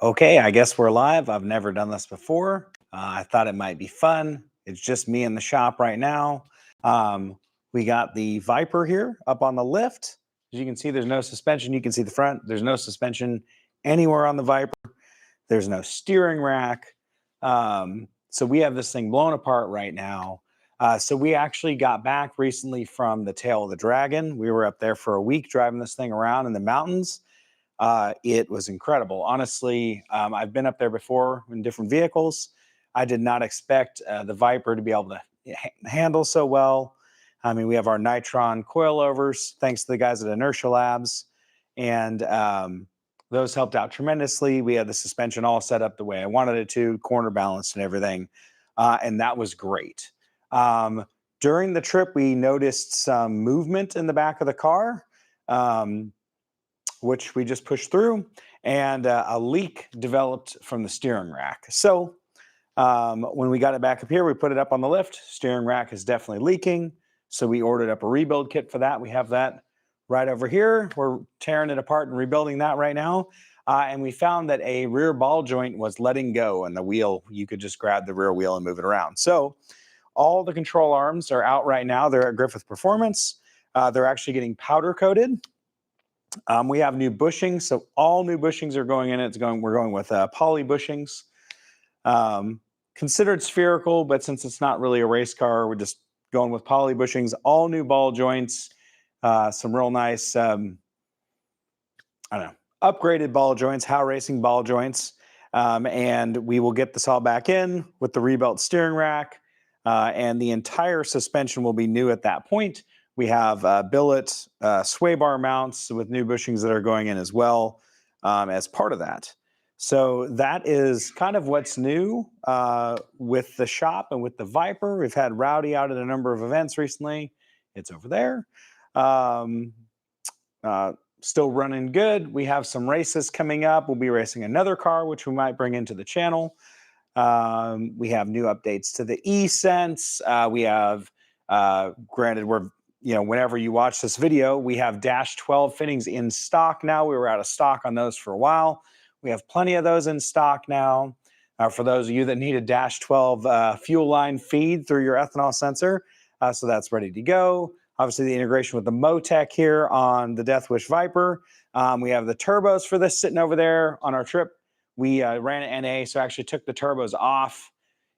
Okay, I guess we're live. I've never done this before. I thought it might be fun. It's just me in the shop right now. We got the Viper here up on the lift. As you can see, there's no suspension. You can see the front. There's no suspension anywhere on the Viper. There's no steering rack. So we have this thing blown apart right now. So we actually got back recently from the Tail of the Dragon. We were up there for a week driving this thing around in the mountains. It was incredible. Honestly, I've been up there before in different vehicles. I did not expect the Viper to be able to handle so well. I mean, we have our Nitron coilovers, thanks to the guys at Inertia Labs, and those helped out tremendously. We had the suspension all set up the way I wanted it to, corner balanced and everything, and that was great. During the trip, we noticed some movement in the back of the car. Which we just pushed through, and a leak developed from the steering rack. So when we got it back up here, we put it up on the lift. Steering rack is definitely leaking. So we ordered up a rebuild kit for that. We have that right over here. We're tearing it apart and rebuilding that right now. And we found that a rear ball joint was letting go, and the wheel, you could just grab the rear wheel and move it around. So all the control arms are out right now. They're at Griffith Performance. They're actually getting powder coated. We have new bushings, so all new bushings are going in. We're going with poly bushings. Considered spherical, but since it's not really a race car, we're just going with poly bushings. All new ball joints, some real nice, upgraded ball joints, How Racing ball joints, and we will get this all back in with the rebuilt steering rack, and the entire suspension will be new at that point. We have billet sway bar mounts with new bushings that are going in as well as part of that. So that is kind of what's new with the shop and with the Viper. We've had Rowdy out at a number of events recently. It's over there. Still running good. We have some races coming up. We'll be racing another car, which we might bring into the channel. We have new updates to the E-Sense. We have, granted, whenever you watch this video, we have Dash 12 fittings in stock now. We were out of stock on those for a while. We have plenty of those in stock now. For those of you that need a Dash 12 fuel line feed through your ethanol sensor, so that's ready to go. Obviously, the integration with the Motec here on the Death Wish Viper. We have the turbos for this sitting over there on our trip. We ran an NA, so I actually took the turbos off.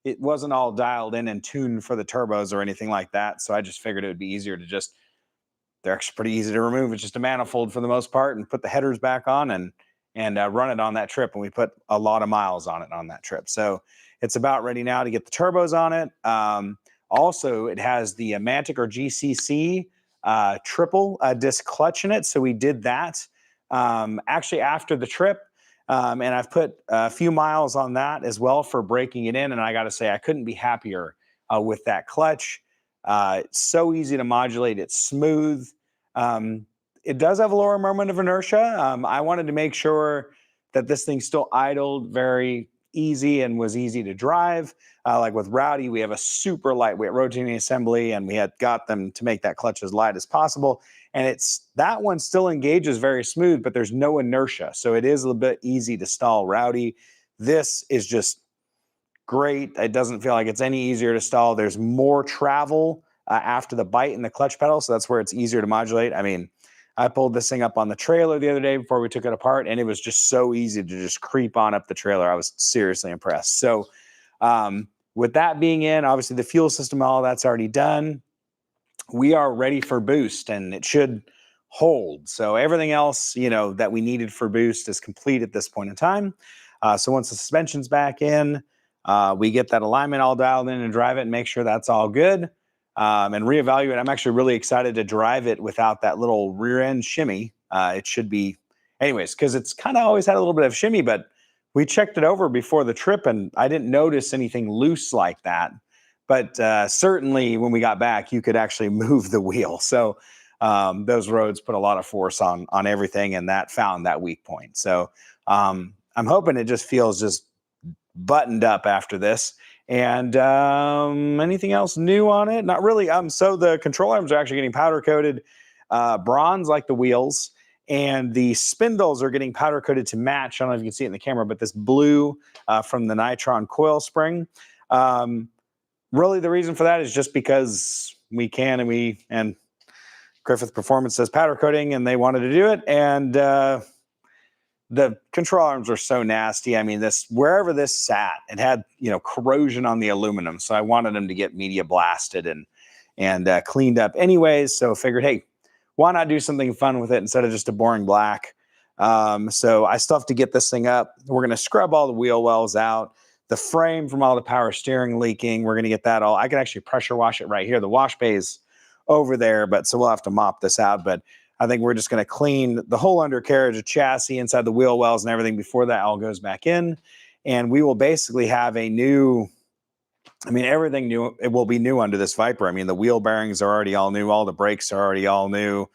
It wasn't all dialed in and tuned for the turbos or anything like that. So I just figured it would be easier to they're actually pretty easy to remove. It's just a manifold for the most part, and put the headers back on and run it on that trip. And we put a lot of miles on it on that trip. So it's about ready now to get the turbos on it. Also, it has the Mantic or GCC triple disc clutch in it. So we did that actually after the trip. And I've put a few miles on that as well for breaking it in. And I got to say, I couldn't be happier with that clutch. It's so easy to modulate. It's smooth. It does have a lower moment of inertia. I wanted to make sure that this thing still idled very easy and was easy to drive. Like with Rowdy, we have a super lightweight rotating assembly, and we had got them to make that clutch as light as possible. And that one still engages very smooth, but there's no inertia. So it is a little bit easy to stall Rowdy. This is just great. It doesn't feel like it's any easier to stall. There's more travel after the bite in the clutch pedal, so that's where it's easier to modulate. I mean, I pulled this thing up on the trailer the other day before we took it apart, and it was just so easy to just creep on up the trailer. I was seriously impressed. So with that being in, obviously the fuel system, all that's already done. We are ready for boost, and it should hold. So everything else, that we needed for boost is complete at this point in time. So once the suspension's back in, we get that alignment all dialed in and drive it and make sure that's all good. And reevaluate. I'm actually really excited to drive it without that little rear end shimmy. It should be, anyways, because it's kind of always had a little bit of shimmy, but we checked it over before the trip and I didn't notice anything loose like that. But certainly when we got back, you could actually move the wheel. So those roads put a lot of force on everything, and that found that weak point. So I'm hoping it just feels just buttoned up after this. And anything else new on it? Not really. So the control arms are actually getting powder coated bronze like the wheels. and the spindles are getting powder coated to match. I don't know if you can see it in the camera, but this blue from the nitron coil spring. Really, the reason for that is just because we can, and Griffith Performance does powder coating, and they wanted to do it. And the control arms are so nasty. I mean, wherever this sat, it had corrosion on the aluminum. So I wanted them to get media blasted and cleaned up anyways. So I figured, hey, why not do something fun with it instead of just a boring black? So I still have to get this thing up. We're going to scrub all the wheel wells out. The frame from all the power steering leaking, we're going to get that all. I can actually pressure wash it right here. The wash bay's over there, so we'll have to mop this out. But I think we're just going to clean the whole undercarriage, the chassis, inside the wheel wells and everything before that all goes back in. And we will basically have a new, everything new. It will be new under this Viper. I mean, the wheel bearings are already all new. All the brakes are already all new.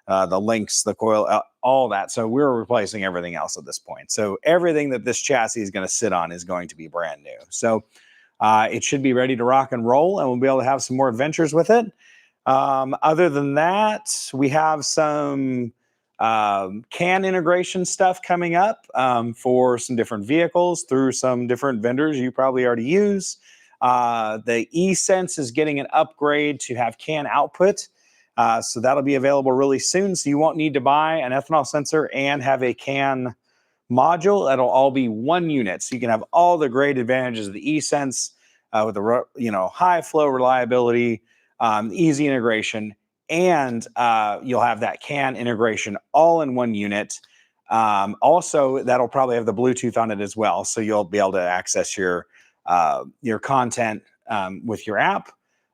The links, the coil, all that. So we're replacing everything else at this point. So everything that this chassis is going to sit on is going to be brand new. So it should be ready to rock and roll, and we'll be able to have some more adventures with it. Other than that, we have some CAN integration stuff coming up for some different vehicles through some different vendors you probably already use. The E-Sense is getting an upgrade to have CAN output. So that'll be available really soon. So you won't need to buy an ethanol sensor and have a CAN module. That'll all be one unit. So you can have all the great advantages of the E-Sense with the high flow reliability, easy integration, and you'll have that CAN integration all in one unit. Also, that'll probably have the Bluetooth on it as well. So you'll be able to access your content with your app.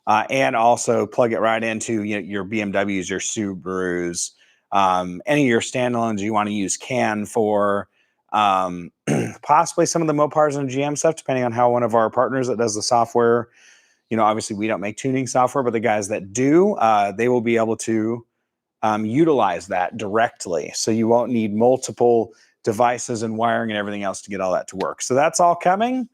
And also plug it right into your BMWs, your Subarus, any of your standalones you want to use CAN for, possibly some of the Mopars and GM stuff, depending on how one of our partners that does the software, obviously we don't make tuning software, but the guys that do, they will be able to utilize that directly. So you won't need multiple devices and wiring and everything else to get all that to work. So that's all coming.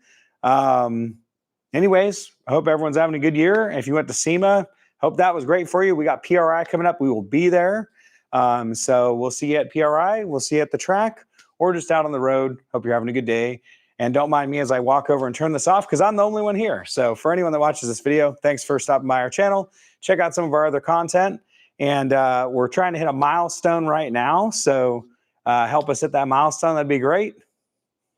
Anyways, I hope everyone's having a good year. If you went to SEMA, hope that was great for you. We got PRI coming up. We will be there. So we'll see you at PRI. We'll see you at the track or just out on the road. Hope you're having a good day. And don't mind me as I walk over and turn this off because I'm the only one here. So for anyone that watches this video, thanks for stopping by our channel. Check out some of our other content. And we're trying to hit a milestone right now. So help us hit that milestone. That'd be great.